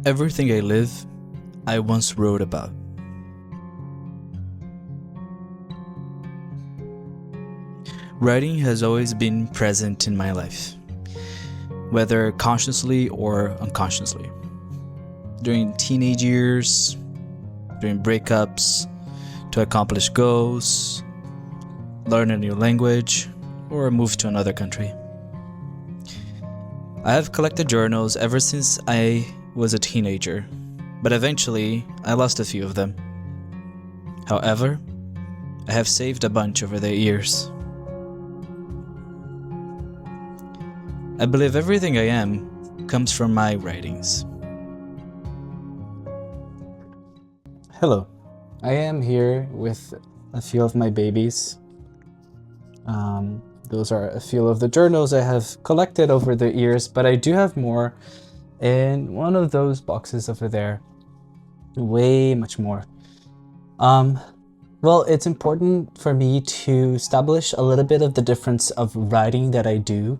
Everything I live, I once wrote about. Writing has always been present in my life, whether consciously or unconsciously. During teenage years, during breakups, to accomplish goals, learn a new language, or move to another country. I have collected journals ever since I was a teenager, but eventually I lost a few of them. However, I have saved a bunch over the years. I believe everything I am comes from my writings. Hello, I am here with a few of my babies. Those are a few of the journals I have collected over the years, but I do have more in one of those boxes over there. Way much more. Well, it's important for me to establish a little bit of the difference of writing that I do.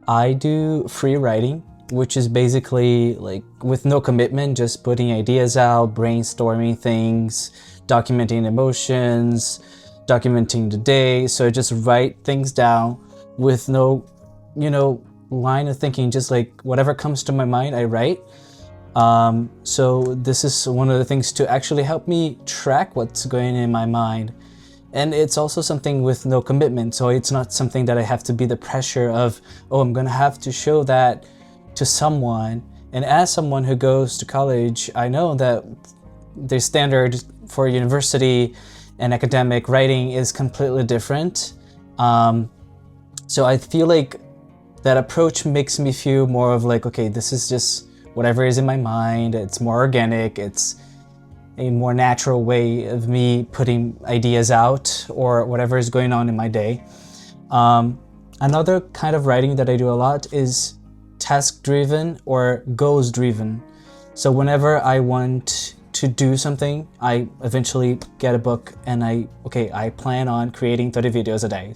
I do free writing, which is basically like with no commitment, just putting ideas out, brainstorming things, documenting emotions, documenting the day. So I just write things down with no, line of thinking, just like whatever comes to my mind, I write. So this is one of the things to actually help me track what's going in my mind. And it's also something with no commitment. So it's not something that I have to be the pressure of, oh, I'm going to have to show that to someone. And as someone who goes to college, I know that the standard for university and academic writing is completely different. So I feel like that approach makes me feel more of like, okay, this is just whatever is in my mind. It's more organic. It's a more natural way of me putting ideas out or whatever is going on in my day. Another kind of writing that I do a lot is task-driven or goals-driven. So whenever I want to do something, I eventually get a book and I plan on creating 30 videos a day.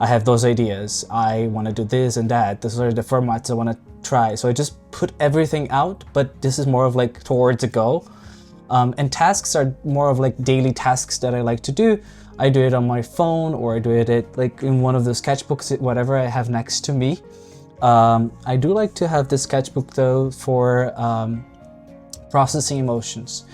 I have those ideas. I want to do this and that. These are the formats I want to try. So I just put everything out, but this is more of like towards a goal. And tasks are more of like daily tasks that I like to do. I do it on my phone or I do it like in one of those sketchbooks, whatever I have next to me. I do like to have this sketchbook though for processing emotions.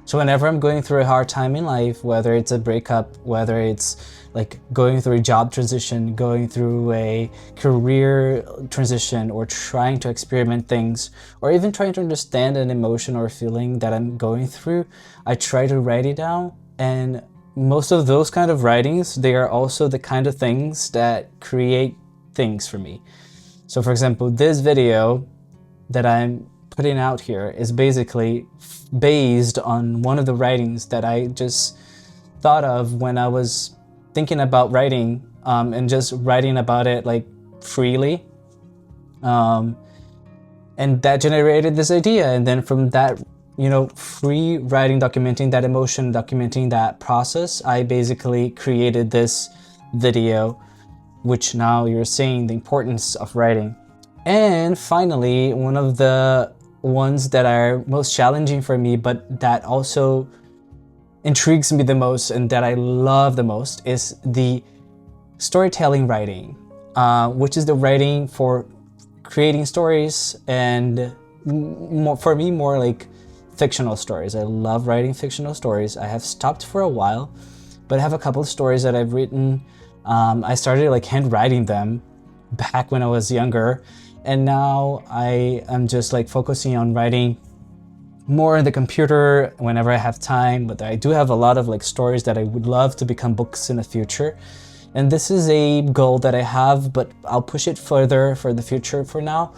So whenever I'm going through a hard time in life, whether it's a breakup, whether it's like going through a job transition, going through a career transition, or trying to experiment things, or even trying to understand an emotion or feeling that I'm going through, I try to write it down. And most of those kind of writings, they are also the kind of things that create things for me. So for example, this video that I'm putting out here is basically based on one of the writings that I just thought of when I was thinking about writing, and just writing about it like freely. And that generated this idea. And then from that, free writing, documenting that emotion, documenting that process, I basically created this video, which now you're seeing the importance of writing. And finally, one of the ones that are most challenging for me, but that also intrigues me the most and that I love the most, is the storytelling writing, which is the writing for creating stories, and for me, more like fictional stories. I love writing fictional stories. I have stopped for a while, but I have a couple of stories that I've written. I started like handwriting them back when I was younger, and now I am just like focusing on writing more on the computer whenever I have time. But I do have a lot of like stories that I would love to become books in the future. And this is a goal that I have, but I'll push it further for the future for now.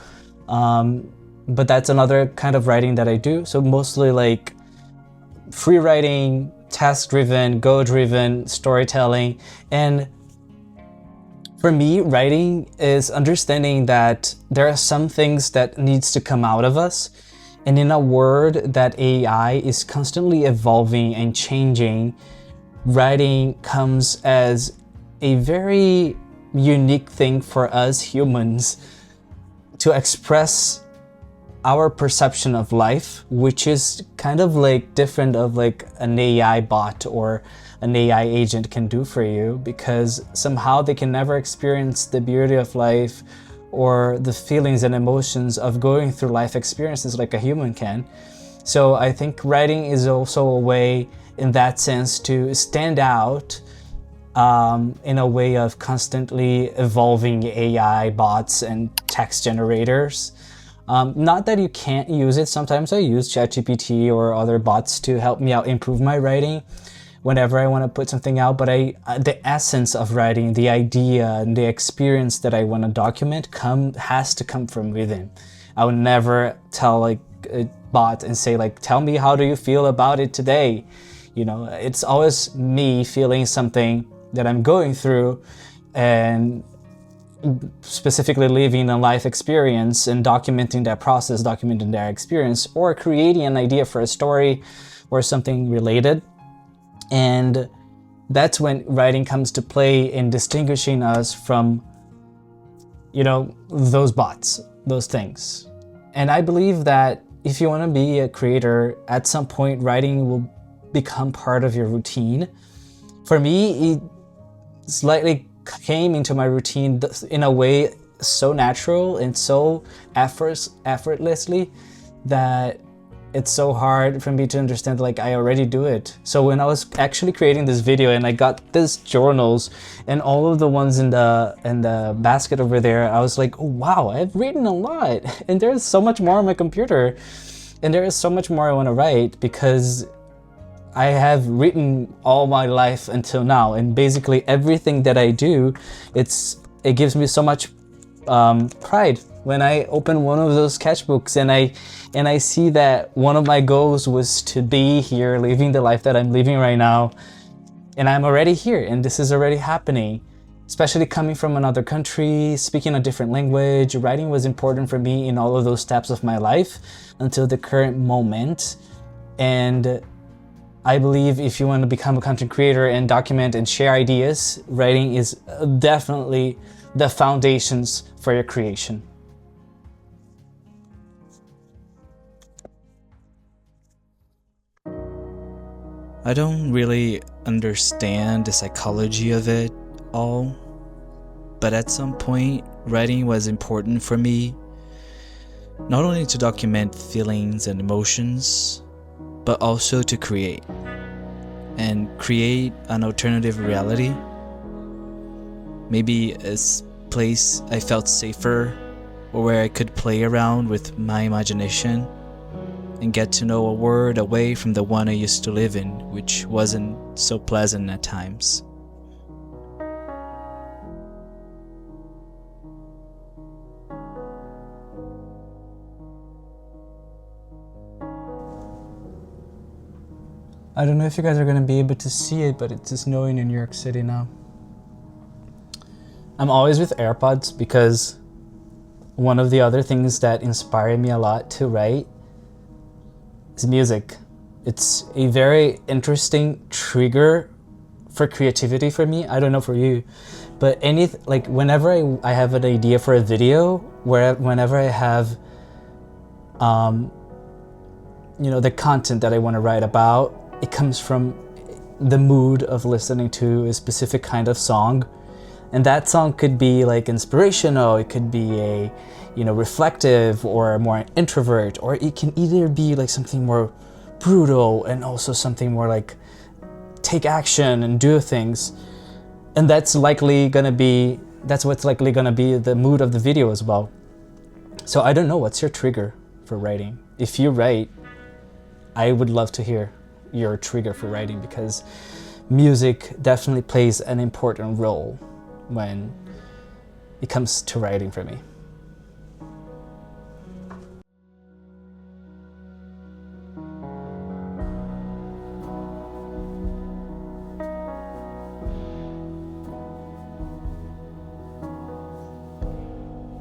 But that's another kind of writing that I do. So mostly like free writing, task-driven, goal-driven, storytelling. And for me, writing is understanding that there are some things that needs to come out of us. And in a world that AI is constantly evolving and changing, writing comes as a very unique thing for us humans to express our perception of life, which is kind of like different of like an AI bot or an AI agent can do for you, because somehow they can never experience the beauty of life or the feelings and emotions of going through life experiences like a human can. So I think writing is also a way in that sense to stand out in a way of constantly evolving AI bots and text generators. Not that you can't use it. Sometimes I use ChatGPT or other bots to help me out improve my writing whenever I want to put something out. But the essence of writing, the idea and the experience that I want to document has to come from within. I would never tell like a bot and say like, tell me how do you feel about it today? You know, it's always me feeling something that I'm going through and specifically living a life experience and documenting that process, documenting that experience, or creating an idea for a story or something related. And that's when writing comes to play in distinguishing us from, you know, those bots, those things. And I believe that if you want to be a creator, at some point writing will become part of your routine. For me, it slightly came into my routine in a way so natural and so effortlessly that it's so hard for me to understand, like I already do it. So when I was actually creating this video and I got these journals and all of the ones in the basket over there, I was like, oh wow, I've written a lot and there's so much more on my computer and there is so much more I want to write, because I have written all my life until now, and basically everything that I do, it gives me so much pride when I open one of those sketchbooks and I see that one of my goals was to be here living the life that I'm living right now, and I'm already here and this is already happening. Especially coming from another country, speaking a different language, writing was important for me in all of those steps of my life until the current moment. And I believe if you want to become a content creator and document and share ideas, writing is definitely the foundations for your creation. I don't really understand the psychology of it all, but at some point, writing was important for me, not only to document feelings and emotions, but also to create an alternative reality. Maybe a place I felt safer, or where I could play around with my imagination and get to know a world away from the one I used to live in, which wasn't so pleasant at times. I don't know if you guys are going to be able to see it, but it's snowing in New York City now. I'm always with AirPods because one of the other things that inspired me a lot to write is music. It's a very interesting trigger for creativity for me. I don't know for you, but whenever I have an idea for a video, whenever I have the content that I want to write about, it comes from the mood of listening to a specific kind of song. And that song could be like inspirational, it could be a reflective or more introvert, or it can either be like something more brutal and also something more like take action and do things. And that's what's likely gonna be the mood of the video as well. So I don't know, what's your trigger for writing? If you write, I would love to hear your trigger for writing, because music definitely plays an important role when it comes to writing for me.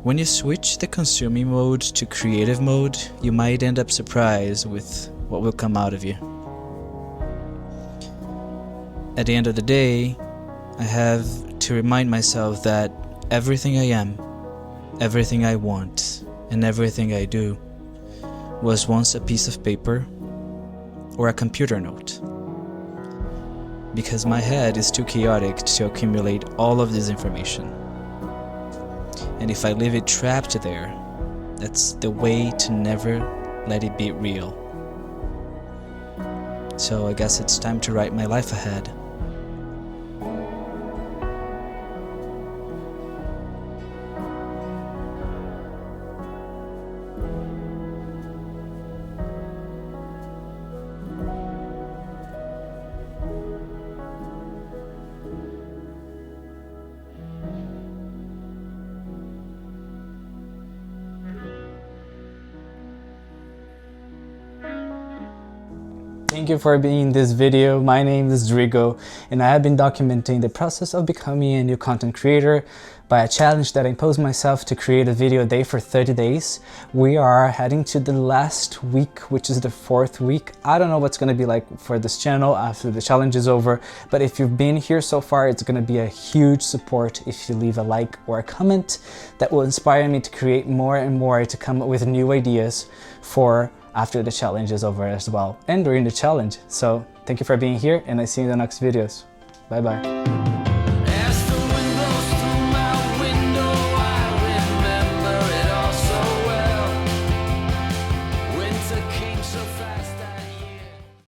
When you switch the consuming mode to creative mode, you might end up surprised with what will come out of you. At the end of the day, I have to remind myself that everything I am, everything I want, and everything I do was once a piece of paper or a computer note, because my head is too chaotic to accumulate all of this information. And if I leave it trapped there, that's the way to never let it be real. So I guess it's time to write my life ahead. Thank you for being in this video. My name is Drigo, and I have been documenting the process of becoming a new content creator by a challenge that I imposed myself to create a video a day for 30 days. We are heading to the last week, which is the 4th week. I don't know what's going to be like for this channel after the challenge is over, but if you've been here so far, it's going to be a huge support if you leave a like or a comment. That will inspire me to create more and more, to come up with new ideas for after the challenge is over as well, and during the challenge. So thank you for being here, and I see you in the next videos. Bye bye.